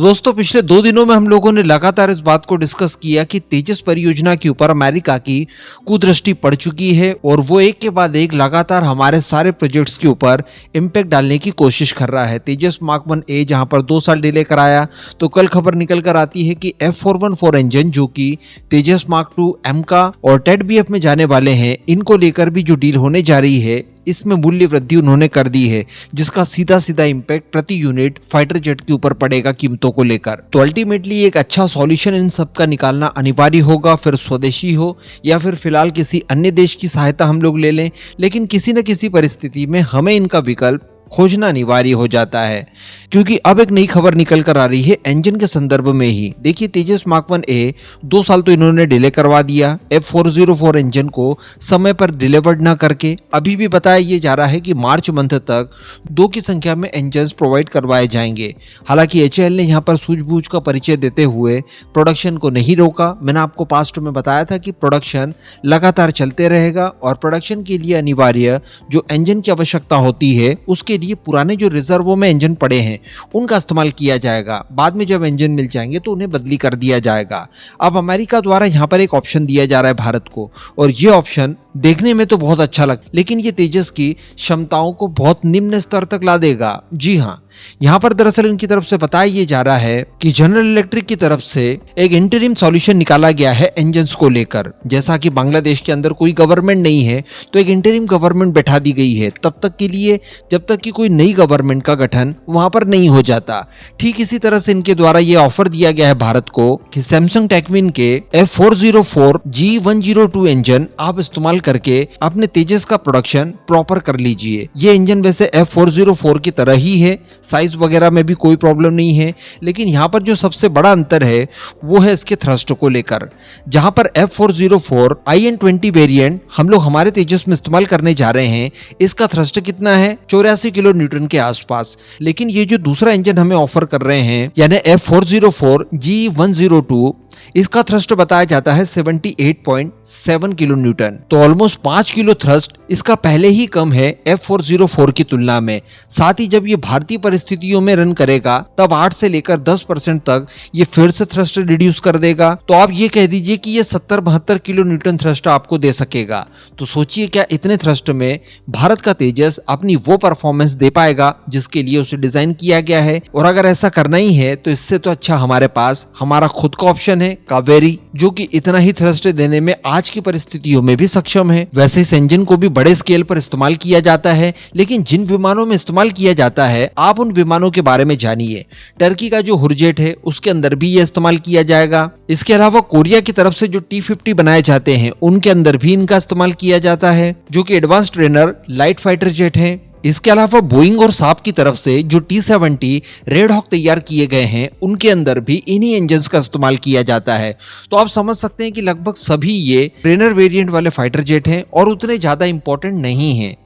दोस्तों पिछले 2 दिनों में हम लोगों ने लगातार इस बात को डिस्कस किया कि तेजस परियोजना के ऊपर अमेरिका की कुदृष्टि पड़ चुकी है और वो एक के बाद एक लगातार हमारे सारे प्रोजेक्ट्स के ऊपर इम्पैक्ट डालने की कोशिश कर रहा है। तेजस मार्क 1A जहां पर 2 साल डिले कराया, तो कल खबर निकल कर आती है कि F414 इंजन जो कि तेजस मार्क 2M का और टेड-BF में जाने वाले हैं, इनको लेकर भी जो डील होने जा रही है इसमें मूल्य वृद्धि उन्होंने कर दी है, जिसका सीधा सीधा इम्पैक्ट प्रति यूनिट फाइटर जेट के ऊपर पड़ेगा कीमतों को लेकर। तो अल्टीमेटली एक अच्छा सॉल्यूशन इन सब का निकालना अनिवार्य होगा, फिर स्वदेशी हो या फिर फिलहाल किसी अन्य देश की सहायता हम लोग ले लें, लेकिन किसी न किसी परिस्थिति में हमें इनका विकल्प खोजना अनिवार्य हो जाता है। क्योंकि अब एक नई खबर निकल कर आ रही है इंजन के संदर्भ में ही। देखिए तेजस मार्क 1A 2 साल तो इन्होंने डिले करवा दिया, F404 इंजन को समय पर डिलीवर्ड ना करके। अभी भी बताया ये जा रहा है कि मार्च मंथ तक 2 की संख्या में इंजन प्रोवाइड करवाए जाएंगे। हालांकि HAL ने यहाँ पर सूझबूझ का परिचय देते हुए प्रोडक्शन को नहीं रोका। मैंने आपको पास्ट में बताया था कि प्रोडक्शन लगातार चलते रहेगा और प्रोडक्शन के लिए अनिवार्य जो इंजन की आवश्यकता होती है उसके लिए पुराने जो रिजर्वों में इंजन पड़े हैं उनका इस्तेमाल किया जाएगा। बाद में जब इंजन मिल जाएंगे तो उन्हें बदली कर दिया जाएगा। अब अमेरिका द्वारा यहाँ पर एक ऑप्शन दिया जा रहा है भारत को, और ये ऑप्शन देखने में तो बहुत अच्छा लगता, लेकिन ये तेजस की क्षमताओं को बहुत निम्न स्तर तक ला देगा। जी हाँ, यहाँ पर दरअसल इनकी तरफ से बताया ये जा रहा है कि जनरल इलेक्ट्रिक की तरफ से एक इंटरिम सॉल्यूशन निकाला गया है इंजन्स को लेकर। जैसा कि बांग्लादेश के अंदर कोई गवर्नमेंट नहीं है तो एक इंटरिम गवर्नमेंट बैठा दी गई है तब तक के लिए जब तक कि कोई नई गवर्नमेंट का गठन वहां पर नहीं हो जाता। ठीक इसी तरह से इनके द्वारा ये ऑफर दिया गया है भारत को कि सैमसंग टेक्विन के F404 G102 इंजन आप इस्तेमाल करके अपने तेजस का प्रोडक्शन प्रॉपर कर लीजिए। ये इंजन वैसे F404 की तरह ही है, साइज वगैरह में भी कोई प्रॉब्लम नहीं है, लेकिन यहाँ पर जो सबसे बड़ा अंतर है वो है इसके थ्रस्ट को लेकर। जहां पर F404 IN20 वेरिएंट हम लोग हमारे तेजस में इस्तेमाल करने जा रहे हैं, इसका थ्रस्ट कितना है 84 किलो न्यूटन के आसपास। लेकिन ये जो दूसरा इंजन हमें ऑफर कर रहे हैं यानी F404 G102, इसका थ्रस्ट बताया जाता है 78.7 किलो न्यूटन। तो ऑलमोस्ट 5 किलो थ्रस्ट इसका पहले ही कम है F404 की तुलना में। साथ ही जब ये भारतीय परिस्थितियों में रन करेगा तब 8 से लेकर 10% तक ये फिर से थ्रस्ट रिड्यूस कर देगा। तो आप ये कह दीजिए कि ये 70-72 किलो न्यूटन थ्रस्ट आपको दे सकेगा। तो सोचिए क्या इतने थ्रस्ट में भारत का तेजस अपनी वो परफॉर्मेंस दे पाएगा जिसके लिए उसे डिजाइन किया गया है। और अगर ऐसा करना ही है तो इससे तो अच्छा हमारे पास हमारा खुद का ऑप्शन है कावेरी, जो कि इतना ही थ्रस्ट देने में आज की परिस्थितियों में भी सक्षम है। वैसे इस इंजन को भी बड़े स्केल पर इस्तेमाल किया जाता है, लेकिन जिन विमानों में इस्तेमाल किया जाता है आप उन विमानों के बारे में जानिए। टर्की का जो हुरजेट है उसके अंदर भी ये इस्तेमाल किया जाएगा। इसके अलावा कोरिया की तरफ से जो T-50 बनाए जाते हैं उनके अंदर भी इनका इस्तेमाल किया जाता है, जो कि advance trainer light fighter jet है। इसके अलावा बोइंग और साप की तरफ से जो T-70 रेड हॉक तैयार किए गए हैं उनके अंदर भी इन्हीं इंजन्स का इस्तेमाल किया जाता है। तो आप समझ सकते हैं कि लगभग सभी ये ट्रेनर वेरिएंट वाले फाइटर जेट हैं और उतने ज्यादा इंपॉर्टेंट नहीं हैं।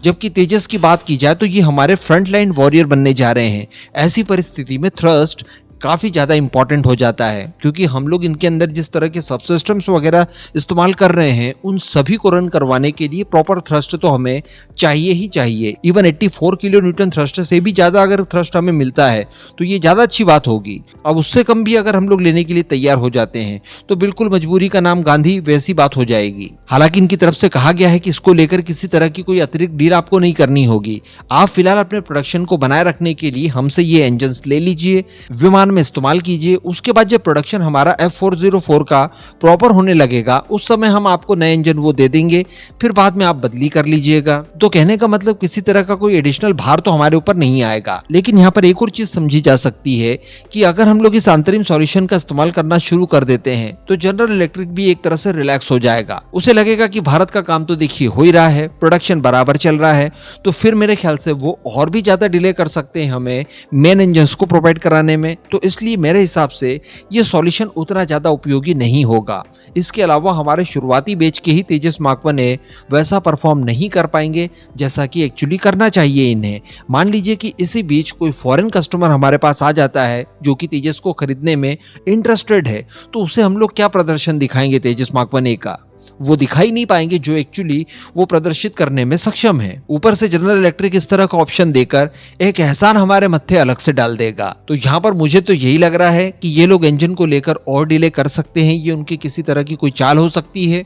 जबकि तेजस की बात की जाए तो ये हमारे फ्रंट लाइन वॉरियर बनने जा रहे हैं। ऐसी परिस्थिति में थ्रस्ट काफ़ी ज़्यादा इंपॉर्टेंट हो जाता है, क्योंकि हम लोग इनके अंदर जिस तरह के सब सिस्टम्स वगैरह इस्तेमाल कर रहे हैं उन सभी को रन करवाने के लिए प्रॉपर थ्रस्ट तो हमें चाहिए ही चाहिए। इवन 84 किलो न्यूटन थ्रस्ट से भी ज़्यादा अगर थ्रस्ट हमें मिलता है तो ये ज़्यादा अच्छी बात होगी। अब उससे कम भी अगर हम लोग लेने के लिए तैयार हो जाते हैं तो बिल्कुल मजबूरी का नाम गांधी वैसी बात हो जाएगी। हालांकि इनकी तरफ से कहा गया है कि इसको लेकर किसी तरह की कोई अतिरिक्त डील आपको नहीं करनी होगी। आप फिलहाल अपने प्रोडक्शन को बनाए रखने के लिए हमसे ये इंजन ले लीजिए, विमान में इस्तेमाल कीजिए। उसके बाद जब प्रोडक्शन हमारा F404 का प्रॉपर होने लगेगा उस समय हम आपको नए इंजन वो दे देंगे, फिर बाद में आप बदली कर लीजिएगा। तो कहने का मतलब किसी तरह का कोई एडिशनल भार तो हमारे ऊपर नहीं आएगा। लेकिन यहाँ पर एक और चीज समझी जा सकती है कि अगर हम लोग इस अंतरिम सॉल्यूशन का इस्तेमाल करना शुरू कर देते हैं तो जनरल इलेक्ट्रिक भी एक तरह से रिलैक्स हो जाएगा। उसे लगेगा कि भारत का काम तो देखिए हो ही रहा है, प्रोडक्शन बराबर चल रहा है, तो फिर मेरे ख्याल से वो और भी ज्यादा डिले कर सकते हैं हमें मेन इंजन को प्रोवाइड कराने में। तो इसलिए मेरे हिसाब से ये सॉल्यूशन उतना ज्यादा उपयोगी नहीं होगा। इसके अलावा हमारे शुरुआती बैच के ही तेजस मार्क 1A वैसा परफॉर्म नहीं कर पाएंगे जैसा कि एक्चुअली करना चाहिए इन्हें। मान लीजिए कि इसी बीच कोई फॉरेन कस्टमर हमारे पास आ जाता है जो कि तेजस को खरीदने में इंटरेस्टेड है, तो उसे हम लोग क्या प्रदर्शन दिखाएंगे तेजस मार्क 1A का? वो दिखाई नहीं पाएंगे जो एक्चुअली वो प्रदर्शित करने में सक्षम है। ऊपर से जनरल इलेक्ट्रिक इस तरह का ऑप्शन देकर एक एहसान हमारे मत्थे अलग से डाल देगा। तो यहाँ पर मुझे तो यही लग रहा है कि ये लोग इंजन को लेकर और डिले कर सकते हैं, ये उनकी किसी तरह की कोई चाल हो सकती है।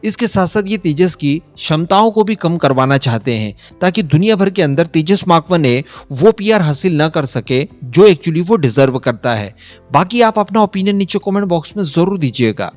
इसके साथ साथ ये तेजस की क्षमताओं को भी कम करवाना चाहते हैं ताकि दुनिया भर के अंदर तेजस मार्क 1 वो पीआर हासिल न कर सके जो एक्चुअली वो डिजर्व करता है। बाकी आप अपना ओपिनियन नीचे कमेंट बॉक्स में जरूर दीजिएगा।